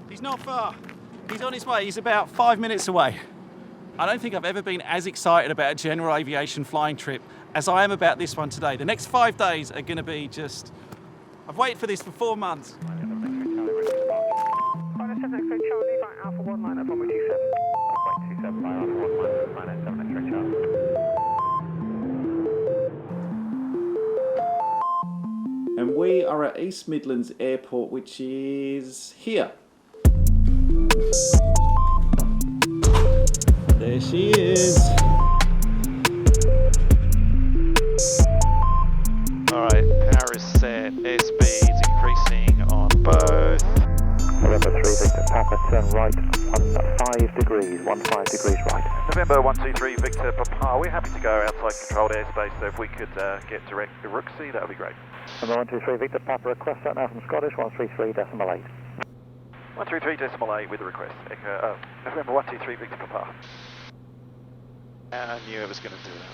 He's not far. He's on his way. He's about 5 minutes away. I don't think I've ever been as excited about a general aviation flying trip as I am about this one today. The next 5 days are going to be just... I've waited for this for 4 months. And we are at East Midlands Airport, which is here. There she is. Alright, power is set, airspeed's increasing on both. November 3 Victor Papa, turn right 15 degrees, 15 degrees right. November 123 Victor Papa, we're happy to go outside controlled airspace, so if we could get direct to Rooksy, that would be great. November 123 Victor Papa, request that now from Scottish 133.8. 133.8 with a request. Echo, November 123 Victor Papa. I knew it was going to do that.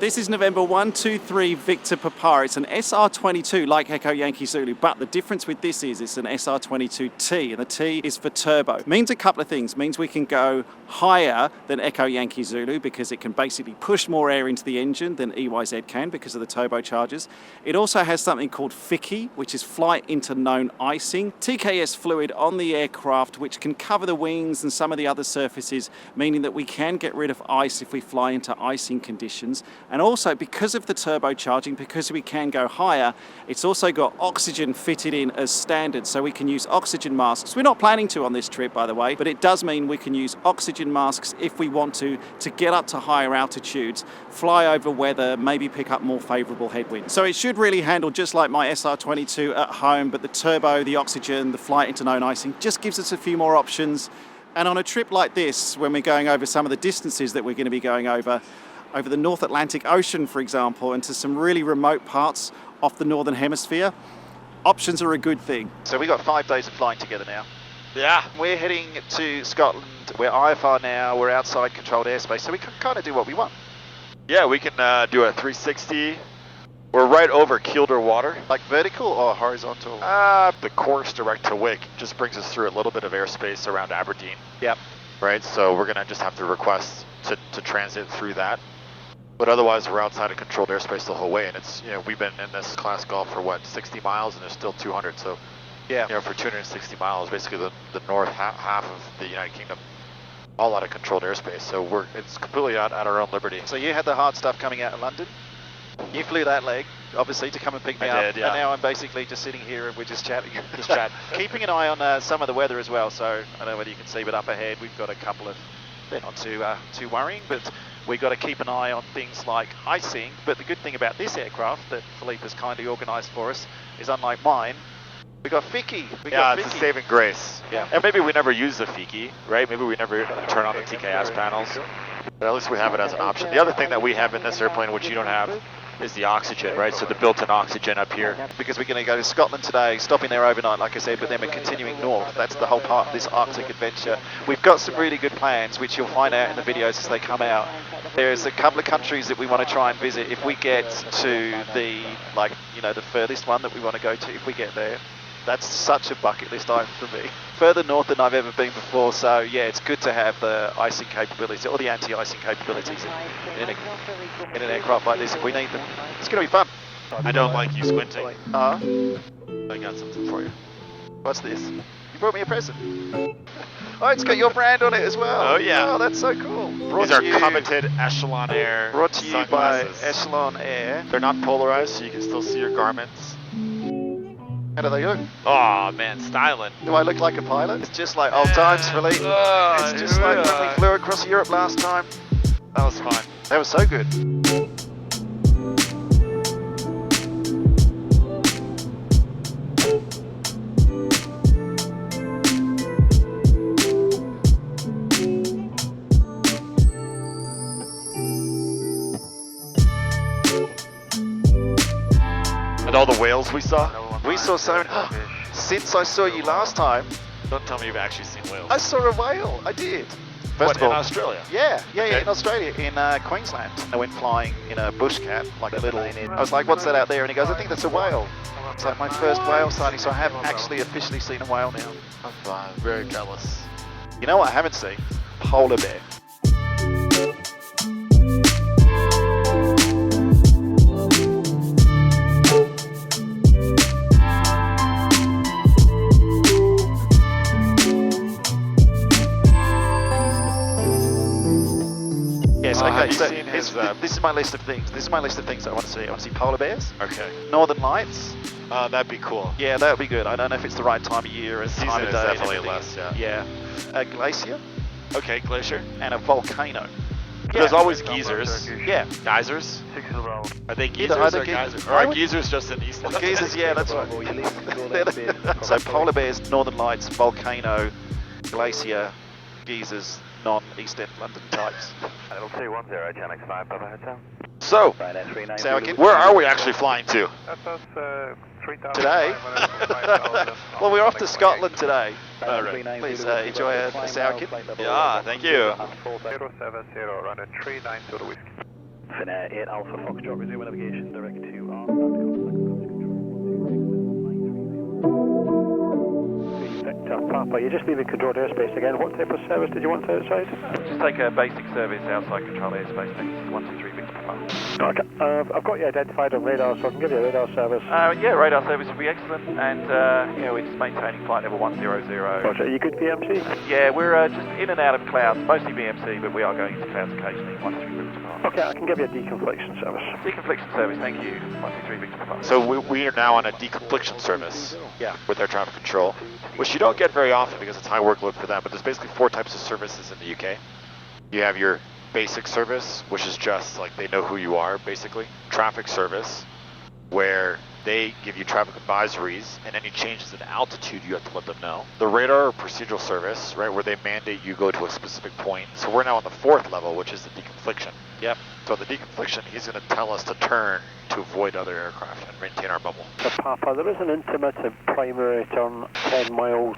This is November 123 Victor Papa. It's an SR22 like Echo Yankee Zulu, but the difference with this is it's an SR22T, and the T is for turbo. It means a couple of things. It means we can go higher than Echo Yankee Zulu because it can basically push more air into the engine than EYZ can because of the turbochargers. It also has something called FICI, which is flight into known icing. TKS fluid on the aircraft, which can cover the wings and some of the other surfaces, meaning that we can get rid of ice if we fly into icing conditions. And also, because of the turbocharging, because we can go higher, it's also got oxygen fitted in as standard, so we can use oxygen masks. We're not planning to on this trip, by the way, but it does mean we can use oxygen masks if we want to get up to higher altitudes, fly over weather, maybe pick up more favourable headwinds. So it should really handle just like my SR22 at home, but the turbo, the oxygen, the flight into known icing just gives us a few more options. And on a trip like this, when we're going over some of the distances that we're going to be going over the North Atlantic Ocean, for example, and to some really remote parts off the Northern Hemisphere, options are a good thing. So we got 5 days of flying together now. Yeah. We're heading to Scotland. We're IFR now. We're outside controlled airspace, so we can kind of do what we want. Yeah, we can do a 360. We're right over Kielder water. Like vertical or horizontal? The course direct to Wick just brings us through a little bit of airspace around Aberdeen. Yep. Right, so we're gonna just have to request to transit through that. But otherwise, we're outside of controlled airspace the whole way, and it's, we've been in this class Golf for what, 60 miles, and there's still 200. So, yeah, for 260 miles, basically the north half of the United Kingdom, all out of controlled airspace. So it's completely at our own liberty. So you had the hard stuff coming out of London. You flew that leg, obviously, to come and pick me up. Did, yeah. And now I'm basically just sitting here and we're just chatting. Keeping an eye on some of the weather as well. So I don't know whether you can see, but up ahead we've got a couple of. They're not too worrying, but we've got to keep an eye on things like icing. But the good thing about this aircraft that Philippe has kindly organised for us is, unlike mine, we got FICI. It's a saving grace. Yeah. And maybe we never use the FICI, right? Maybe we never turn on the TKS panels. But at least we have it as an option. The other thing that we have in this airplane, which you don't have, is the oxygen, right? So the built-in oxygen up here. Because we're going to go to Scotland today, stopping there overnight, like I said, but then we're continuing north. That's the whole part of this Arctic adventure. We've got some really good plans, which you'll find out in the videos as they come out. There's a couple of countries that we want to try and visit. If we get to the furthest one that we want to go to, if we get there, that's such a bucket list item for me. Further north than I've ever been before, so yeah, it's good to have the icing capabilities, or the anti-icing capabilities in an aircraft like this if we need them. It's going to be fun. I don't like you squinting. I got something for you. What's this? You brought me a present. Oh, it's got your brand on it as well. Oh yeah. Oh, that's so cool. These are coveted Echelon Air Brought to you sunglasses. by Echelon Air. They're not polarized, so you can still see your garments. How do they look? Oh man, styling. Do I look like a pilot? It's just like old times, Philippe. It's just like when we flew across Europe last time. That was fun. That was so good. And all the whales we saw. We saw so many. Since I saw you last time, Don't tell me you've actually seen whales. I saw a whale. I did. First of all, in Australia? Yeah, Okay. in Australia, in Queensland. I went flying in a bush cat, like a little. I was like, "What's that out there?" And he goes, "I think that's a whale." It's like my first whale sighting, so I have actually officially seen a whale now. I'm very jealous. You know what I haven't seen? Polar bear. Yes, have okay, you so seen his, this is my list of things. This is my list of things I want to see. I want to see polar bears, Okay. northern lights. That'd be cool. Yeah, that would be good. I don't know if it's the right time of year and Season time of is day. and definitely everything. less, Yeah. A glacier Okay, glacier. and a volcano. There's always geysers. Yeah. Geysers? Are they geysers Either or ge- geysers? Or I are would- geysers just in East London? Geysers, yeah, that's right. So polar bears, northern lights, volcano, glacier, geysers, non-East End London types. Level 210, Channel 5, Papa Hotel. So, So I can- where are we actually flying to? Today? Well, we're off to Scotland today. Alright. Please enjoy a sour kid. Yeah, thank you. 070, running 390 to whiskey. Finnair 8 Alpha Foxtrot, resume navigation direct to Victor Papa, you're just leaving controlled airspace again. What type of service did you want outside? Just take a basic service outside control airspace, thanks. 123 Victor Papa. Okay. I've got you identified on radar, so I can give you a radar service. Yeah, radar service will be excellent, and we're just maintaining flight level 100. Roger, are you good VMC? Yeah, we're just in and out of clouds, mostly BMC, but we are going into clouds occasionally. 123 Victor Papa. Okay, I can give you a deconfliction service. Deconfliction service, thank you. 123 Victor Papa. So we are now on a deconfliction service. Yeah. With our traffic control, which you don't get very often because it's high workload for them. But there's basically 4 types of services in the UK. You have your basic service, which is just like they know who you are, basically. Traffic service, where they give you traffic advisories, and any changes in altitude you have to let them know. The radar or procedural service, right, where they mandate you go to a specific point. So we're now on the 4th level, which is the deconfliction. Yep. So the deconfliction, he's going to tell us to turn to avoid other aircraft and maintain our bubble. So Papa, there is an intermittent primary turn 10 miles.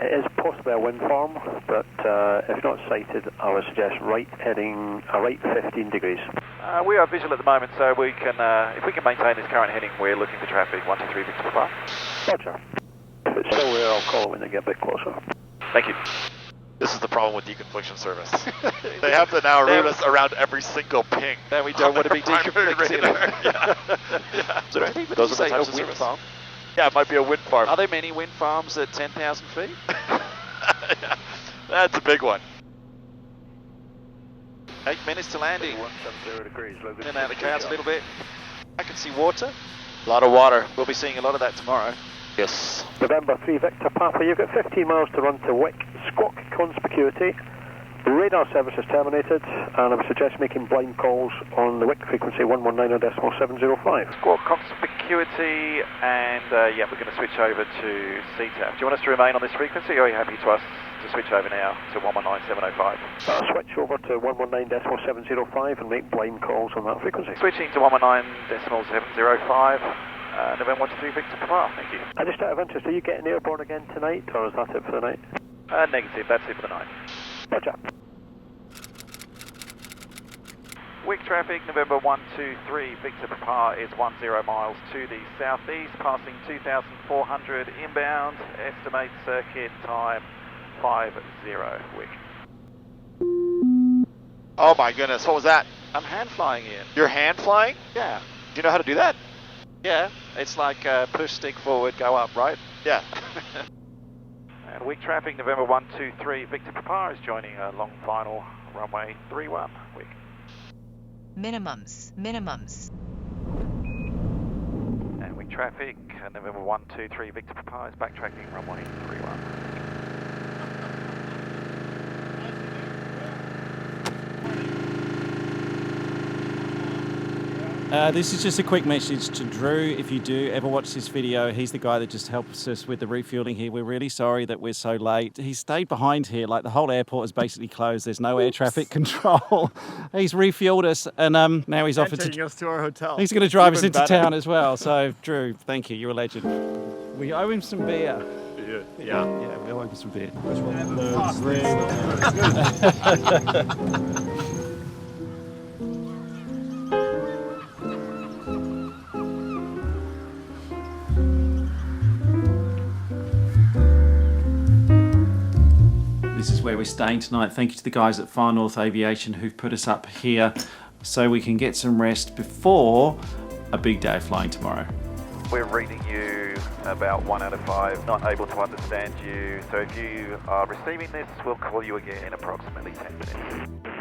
It is possibly a wind farm, but if not sighted, I would suggest right heading, right 15 degrees. We are visual at the moment, so we can, if we can maintain this current heading, we're looking for traffic. 123 Victor Papa. Roger. If it's still there, I'll call it when they get a bit closer. Thank you. This is the problem with deconfliction service. They have to now route us around every single ping. Then we don't want to be Primary deconflicted. radar. Yeah. So people Those are the say types a of wind service. farm. Yeah, it might be a wind farm. Are there many wind farms at 10,000 feet? Yeah, that's a big one. 8 minutes to landing. 170 degrees. In and out of the clouds a little bit. I can see water. A lot of water. We'll be seeing a lot of that tomorrow. Yes. November 3 Victor Papa, you've got 15 miles to run to Wick, Squawk Conspicuity. The radar service is terminated, and I would suggest making blind calls on the Wick frequency 119.705. Squawk conspicuity, and yeah, we're going to switch over to CTAF. Do you want us to remain on this frequency, or are you happy to us to switch over now to 119.705? Switch over to 119.705 and make blind calls on that frequency. Switching to 119.705. November 123 Victor Papa, thank you. And just out of interest, are you getting airborne again tonight, or is that it for the night? Negative, that's it for the night. Roger. Wick traffic, November 123 Victor Papa is 10 miles to the southeast, passing 2,400 inbound, estimate circuit time 50 Wick. Oh my goodness, what was that? I'm hand flying in. Your hand flying? Yeah. Do you know how to do that? Yeah. It's like push stick forward, go up, right? Yeah. And Wick traffic, November 123 Victor Papa is joining a long final runway 31 Wick. Minimums. And Wick traffic, November 123 Victor Papa is backtracking runway 31. This is just a quick message to Drew. If you do ever watch this video, he's the guy that just helps us with the refueling here. We're really sorry that we're so late. He stayed behind here, like the whole airport is basically closed. There's no air traffic control. He's refueled us, and now he's offered taking us to our hotel. He's going to drive us Even into better. town as well. So, Drew, thank you. You're a legend. We owe him some beer. Good. Yeah. Yeah, we'll open some beer. This is where we're staying tonight. Thank you to the guys at Far North Aviation who've put us up here so we can get some rest before a big day of flying tomorrow. We're reading you about 1 out of 5, not able to understand you. So if you are receiving this, we'll call you again in approximately 10 minutes.